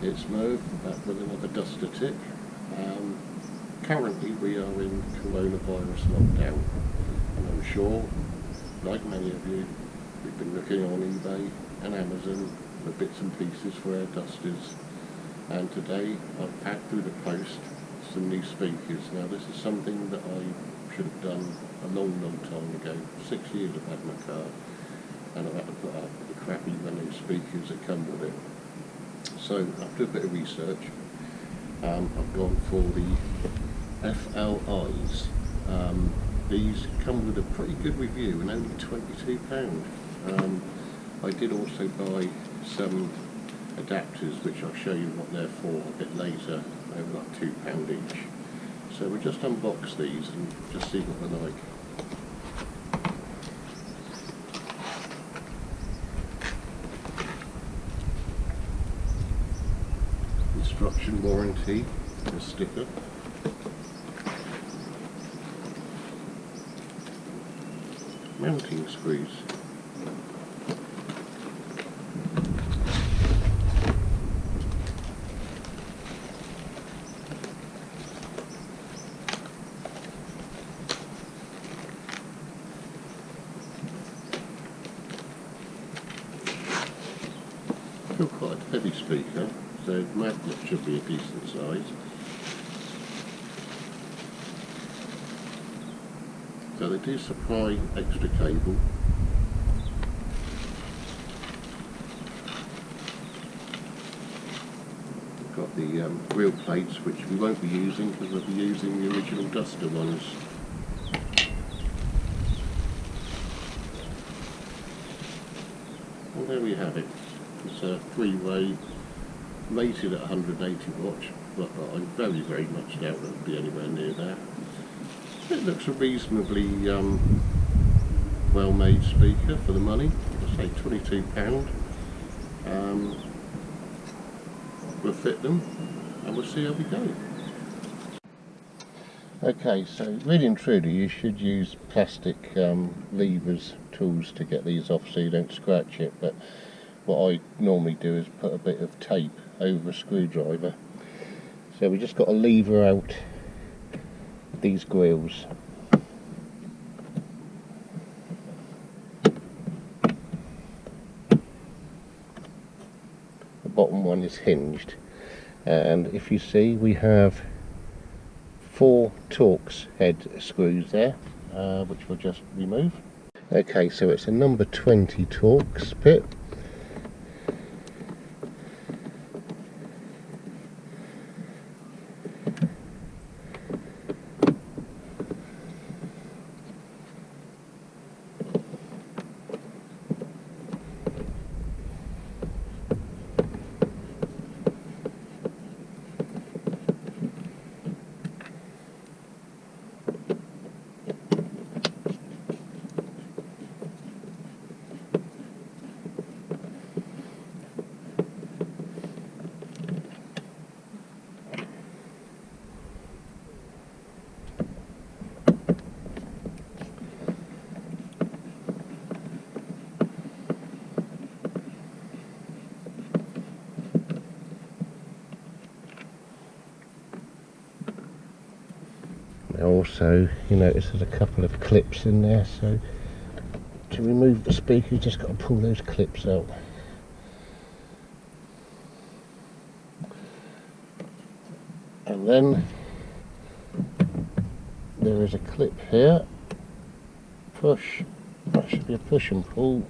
It's Merv, back with another Duster tip. Currently we are in coronavirus lockdown, and I'm sure, like many of you, we've been looking on eBay and Amazon for bits and pieces for our Dusters, and today I've had through the post some new speakers. Now this is something that I should have done a long time ago. 6 years I've had my car, and I've had to put up with the crappy running speakers that come with it. So after a bit of research, I've gone for the FLIs. These come with a pretty good review and only £22. I did also buy some adapters, which I'll show you what they're for a bit later. They were like £2 each. So we'll just unbox these and just see what they're like. Instruction warranty, a sticker. Mounting screws. Still quite a heavy speaker, so magnet should be a decent size. So they do supply extra cable. We've got the wheel plates, which we won't be using because we'll be using the original Duster ones. Well, there we have it. It's a three-way, rated at 180 watts, but I very much doubt it will be anywhere near that. It looks a reasonably well-made speaker for the money. I say £22. We'll fit them and we'll see how we go. Okay, so really and truly you should use plastic levers, tools to get these off so you don't scratch it, but what I normally do is put a bit of tape over a screwdriver. So we just got to lever out these grills. The bottom one is hinged, and if you see we have 4 Torx head screws there, which we'll just remove. Okay, so it's a number 20 Torx bit. Also, you notice there's a couple of clips in there, so to remove the speaker you just got to pull those clips out. And then there is a clip here, push, that should be a push and pull.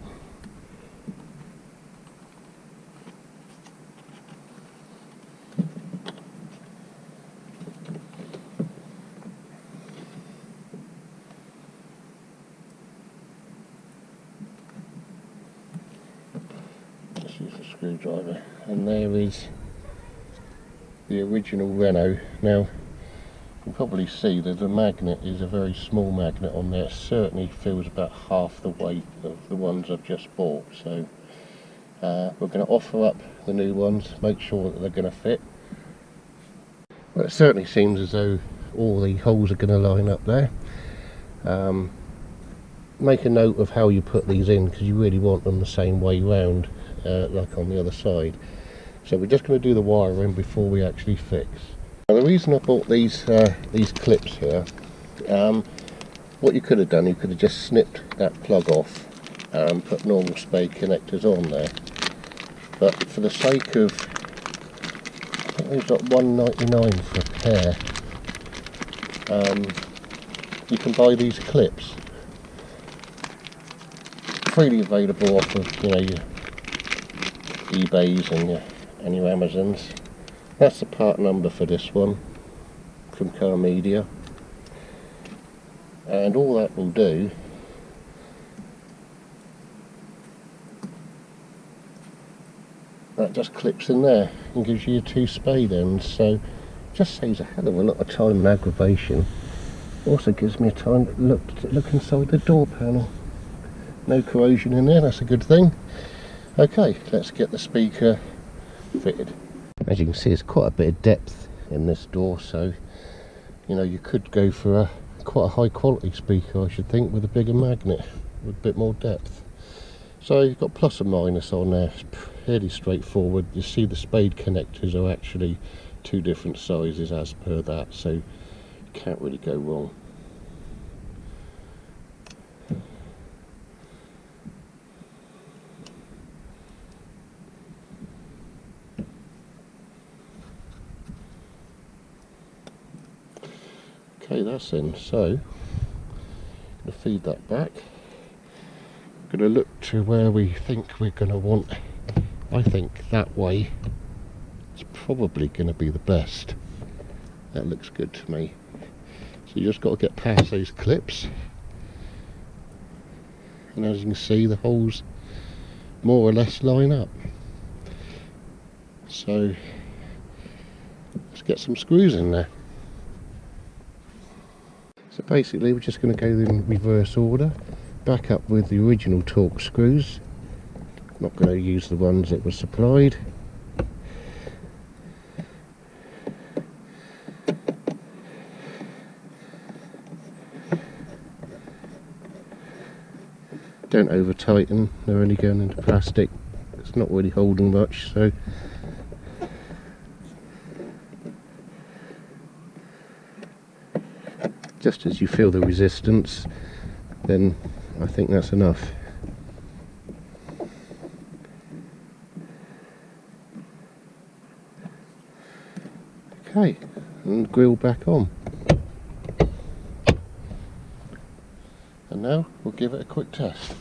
Use a screwdriver, and there is the original Renault. Now you can probably see that the magnet is a very small magnet on there. It certainly feels about half the weight of the ones I've just bought, so we're going to offer up the new ones, make sure that they're going to fit. Well, it certainly seems as though all the holes are going to line up there. Make a note of how you put these in, because you really want them the same way round, like on the other side. So we're just going to do the wiring before we actually fix. Now, the reason I bought these clips here, what you could have done, you could have just snipped that plug off and put normal spade connectors on there. But for the sake of, I think they've got $1.99 for a pair, you can buy these clips. Freely available off of, you know, your eBays and your Amazons. That's the part number for this one from Car Media, and all that will do that just clips in there and gives you your 2 spade ends, so just saves a hell of a lot of time and aggravation. Also gives me a time to look inside the door panel. No corrosion in there, that's a good thing. Okay, let's get the speaker fitted. As you can see, there's quite a bit of depth in this door, so you know, you could go for quite a high quality speaker, I should think, with a bigger magnet with a bit more depth. So you've got plus and minus on there. It's pretty straightforward. You see the spade connectors are actually 2 different sizes as per that, so you can't really go wrong. Okay, that's in, so I'm going to feed that back. I'm going to look to where we think we're going to want. I think that way it's probably going to be the best. That looks good to me. So you just got to get past those clips, and as you can see, the holes more or less line up. So let's get some screws in there. So basically we're just going to go in reverse order, back up with the original Torx screws. Not going to use the ones that were supplied. Don't over tighten, they're only going into plastic. It's not really holding much, so just as you feel the resistance, then I think that's enough. Okay, and the grill back on. And now we'll give it a quick test.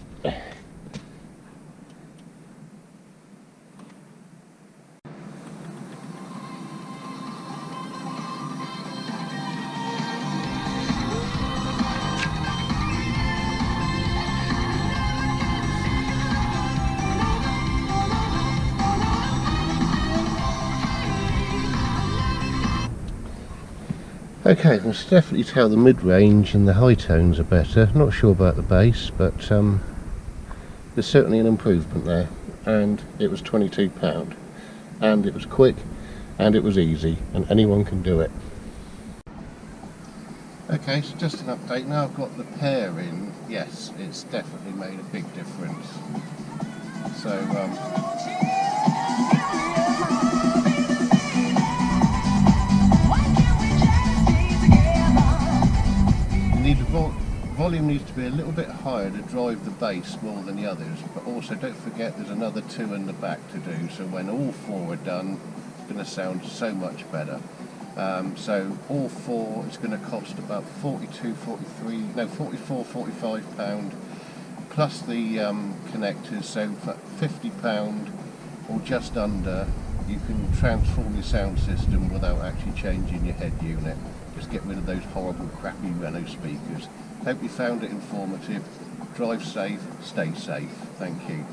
Okay, you can definitely tell the mid-range and the high tones are better. Not sure about the bass, but there's certainly an improvement there. And it was £22, and it was quick, and it was easy, and anyone can do it. Okay, so just an update. Now I've got the pair in. Yes, it's definitely made a big difference. So the volume needs to be a little bit higher to drive the bass more than the others, but also don't forget there's another 2 in the back to do, so when all 4 are done it's going to sound so much better. So all 4 is going to cost about £45 plus the connectors, so for £50 or just under you can transform your sound system without actually changing your head unit. Just get rid of those horrible crappy Renault speakers. Hope you found it informative. Drive safe, stay safe. Thank you.